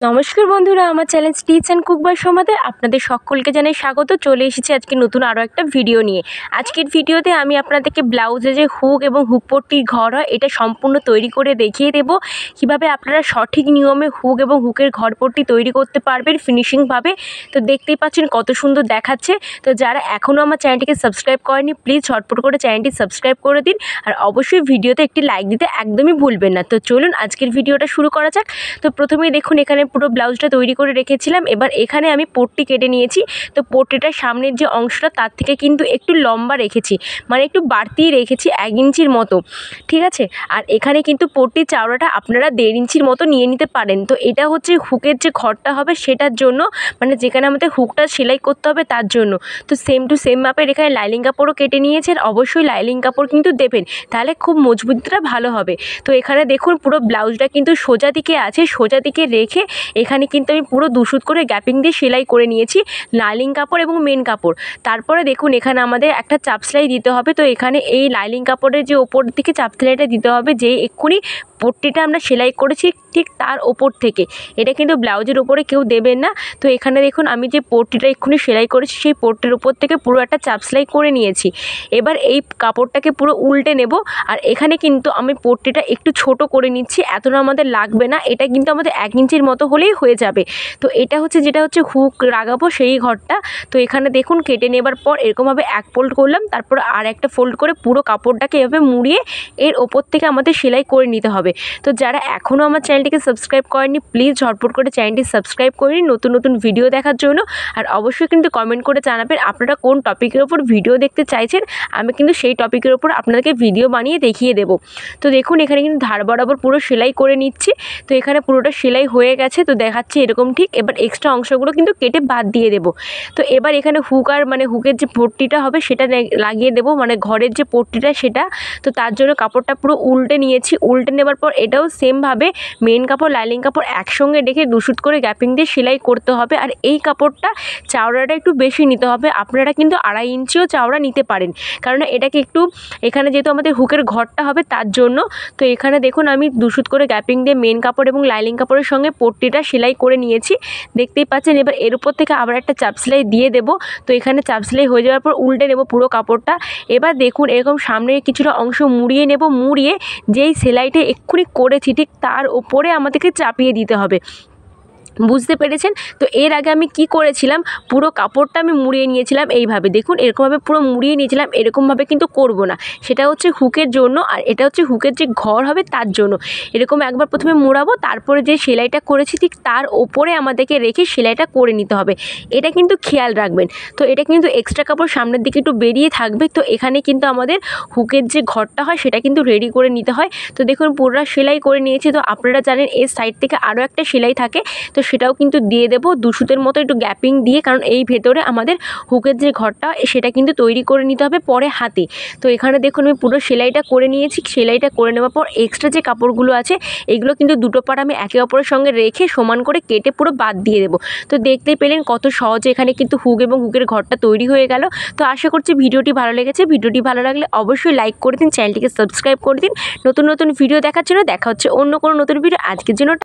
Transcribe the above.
নমস্কার বন্ধুরা, আমার channel stitch and cook by সোমাতে আপনাদের সকলকে জানাই স্বাগত। চলে এসেছি আজকে নতুন আরও একটা ভিডিও নিয়ে। আজকের ভিডিওতে আমি আপনাদেরকে ব্লাউজে যে হুক এবং হুক পট্টির ঘর হয় এটা সম্পূর্ণ তৈরি করে দেখিয়ে দেব, কীভাবে আপনারা সঠিক নিয়মে হুক এবং হুকের ঘর পট্টি তৈরি করতে পারবেন ফিনিশিংভাবে। তো দেখতেই পাচ্ছেন কত সুন্দর দেখাচ্ছে। তো যারা এখনও আমার চ্যানেলটিকে সাবস্ক্রাইব করেনি, প্লিজ ঝটপট করে চ্যানেলটি সাবস্ক্রাইব করে দিন, আর অবশ্যই ভিডিওতে একটি লাইক দিতে একদমই ভুলবেন না। তো চলুন আজকের ভিডিওটা শুরু করা যাক। তো প্রথমেই দেখুন এখানে পুরো ব্লাউজটা তৈরি করে রেখেছিলাম। এবার এখানে আমি পট্টি কেটে নিয়েছি। তো পট্টিটার সামনের যে অংশটা তার থেকে কিন্তু একটু লম্বা রেখেছি, মানে একটু বাড়তিই রেখেছি 1 ইঞ্চির মতো, ঠিক আছে। আর এখানে কিন্তু পট্টির চওড়াটা আপনারা 1.5 ইঞ্চির মতো নিয়ে নিতে পারেন। তো এটা হচ্ছে হুকের যে ঘরটা হবে সেটার জন্য, মানে যেখানে আমাদের হুকটা সেলাই করতে হবে তার জন্য। তো সেম টু সেম মাপের এখানে লাইলিং কাপড়ও কেটে নিয়েছেন। অবশ্যই লাইলিং কাপড় কিন্তু দেবেন, তাহলে খুব মজবুতটা ভালো হবে। তো এখানে দেখুন পুরো ব্লাউজটা কিন্তু সোজা দিকে আছে, সোজা দিকে রেখে এখানে কিন্তু আমি পুরো 2 সুত করে গ্যাপিং দিয়ে সেলাই করে নিয়েছি লাইলিং কাপড় এবং মেন কাপড়। তারপরে দেখুন এখানে আমাদের একটা চাপ সেলাই দিতে হবে। তো এখানে এই লাইলিং কাপড়ের যে ওপর দিকে চাপ সেলাইটা দিতে হবে, যে এক্ষুনি পট্টিটা আমরা সেলাই করেছি ঠিক তার ওপর থেকে। এটা কিন্তু ব্লাউজের ওপরে কেউ দেবেন না। তো এখানে দেখুন আমি যে পট্টিটা এক্ষুনি সেলাই করেছি সেই পট্টির ওপর থেকে পুরো একটা চাপ সেলাই করে নিয়েছি। এবার এই কাপড়টাকে পুরো উল্টে নেব। আর এখানে কিন্তু আমি পট্টিটা একটু ছোট করে নিচ্ছি, এতটা আমাদের লাগবে না। এটা কিন্তু আমাদের 1 ইঞ্চির মতো হলেই হয়ে যাবে। তো এটা হচ্ছে যেটা হচ্ছে হুক লাগাবো সেই ঘরটা। তো এখানে দেখুন কেটে নেবার পর এরকমভাবে এক ফোল্ড করলাম, তারপর আর একটা ফোল্ড করে পুরো কাপড়টাকে এভাবে মুড়িয়ে এর ওপর থেকে আমাদের সেলাই করে নিতে হবে। তো যারা এখনও আমার চ্যানেলটিকে সাবস্ক্রাইব করেননি, প্লিজ ঝটপট করে চ্যানেলটি সাবস্ক্রাইব করে নিন নতুন নতুন ভিডিও দেখার জন্য। আর অবশ্যই কিন্তু কমেন্ট করে জানাবেন আপনারা কোন টপিকের ওপর ভিডিও দেখতে চাইছেন। আমি কিন্তু সেই টপিকের ওপর আপনাদেরকে ভিডিও বানিয়ে দেখিয়ে দেবো। তো দেখুন এখানে কিন্তু ধার বরাবর পুরো সেলাই করে নিচ্ছি। তো এখানে পুরোটা সেলাই হয়ে গেছে, তো দেখাচ্ছি এরকম ঠিক। এবার এক্সট্রা অংশগুলো কিন্তু কেটে বাদ দিয়ে দেবো। তো এবার এখানে হুক আর মানে হুকের যে পট্টিটা হবে সেটা লাগিয়ে দেবো, মানে ঘরের যে পট্টিটা সেটা। তো তার জন্য কাপড়টা পুরো উল্টে নিয়েছি। উল্টে নেবার পর এটাও সেমভাবে মেন কাপড় লাইলিং কাপড় একসঙ্গে রেখে 2 সুত করে গ্যাপিং দিয়ে সেলাই করতে হবে। আর এই কাপড়টা চওড়াটা একটু বেশি নিতে হবে, আপনারা কিন্তু 2.5 ইঞ্চিও চওড়া নিতে পারেন, কারণ এটাকে একটু এখানে যেহেতু আমাদের হুকের ঘরটা হবে তার জন্য। তো এখানে দেখুন আমি 2 সুত করে গ্যাপিং দিয়ে মেন কাপড় এবং লাইলিং কাপড়ের সঙ্গে পট্টিটা সেলাই করে নিয়েছি, দেখতেই পাচ্ছেন। এবার এর উপর থেকে আবার একটা চাপ সেলাই দিয়ে দেবো। তো এখানে চাপ সেলাই হয়ে যাওয়ার পর উল্টে নেব পুরো কাপড়টা। এবার দেখুন এরকম সামনে কিছুটা অংশ মুড়িয়ে নেব, মুড়িয়ে যেই সেলাইটা এক্ষুনি করেছি ঠিক তার ওপরে আমাদেরকে চাপিয়ে দিতে হবে, বুঝতে পেরেছেন? তো এর আগে আমি কি করেছিলাম, পুরো কাপড়টা আমি মুড়িয়ে নিয়েছিলাম এইভাবে, দেখুন এরকমভাবে পুরো মুড়িয়ে নিয়েছিলাম। এরকমভাবে কিন্তু করব না, সেটা হচ্ছে হুকের জন্য, আর এটা হচ্ছে হুকের যে ঘর হবে তার জন্য। এরকম একবার প্রথমে মোড়াবো, তারপরে যে সেলাইটা করেছি ঠিক তার ওপরে আমাদেরকে রেখে সেলাইটা করে নিতে হবে, এটা কিন্তু খেয়াল রাখবেন। তো এটা কিন্তু এক্সট্রা কাপড় সামনের দিকে একটু বেরিয়ে থাকবে। তো এখানে কিন্তু আমাদের হুকের যে ঘরটা হয় সেটা কিন্তু রেডি করে নিতে হয়। তো দেখুন পুরো সেলাই করে নিয়েছি। তো আপনারা জানেন এর সাইড থেকে আরও একটা সেলাই থাকে, তো সেটাও কিন্তু দিয়ে দেবো 2 সুতের মতো একটু গ্যাপিং দিয়ে, কারণ এই ভেতরে আমাদের হুকের যে ঘরটা সেটা কিন্তু তৈরি করে নিতে হবে পরে হাতে। তো এখানে দেখুন আমি পুরো সেলাইটা করে নিয়েছি। সেলাইটা করে নেওয়ার পর এক্সট্রা যে কাপড়গুলো আছে এগুলো কিন্তু দুটো পাড় আমি একে অপরের সঙ্গে রেখে সমান করে কেটে পুরো বাদ দিয়ে দেবো। তো দেখতেই পেলেন কত সহজে এখানে কিন্তু হুক এবং হুকের ঘরটা তৈরি হয়ে গেল। তো আশা করছি ভিডিওটি ভালো লেগেছে। ভিডিওটি ভালো লাগলে অবশ্যই লাইক করে দিন, চ্যানেলটিকে সাবস্ক্রাইব করে দিন নতুন নতুন ভিডিও দেখার জন্য। দেখা হচ্ছে অন্য কোনো নতুন ভিডিও। আজকের জন্য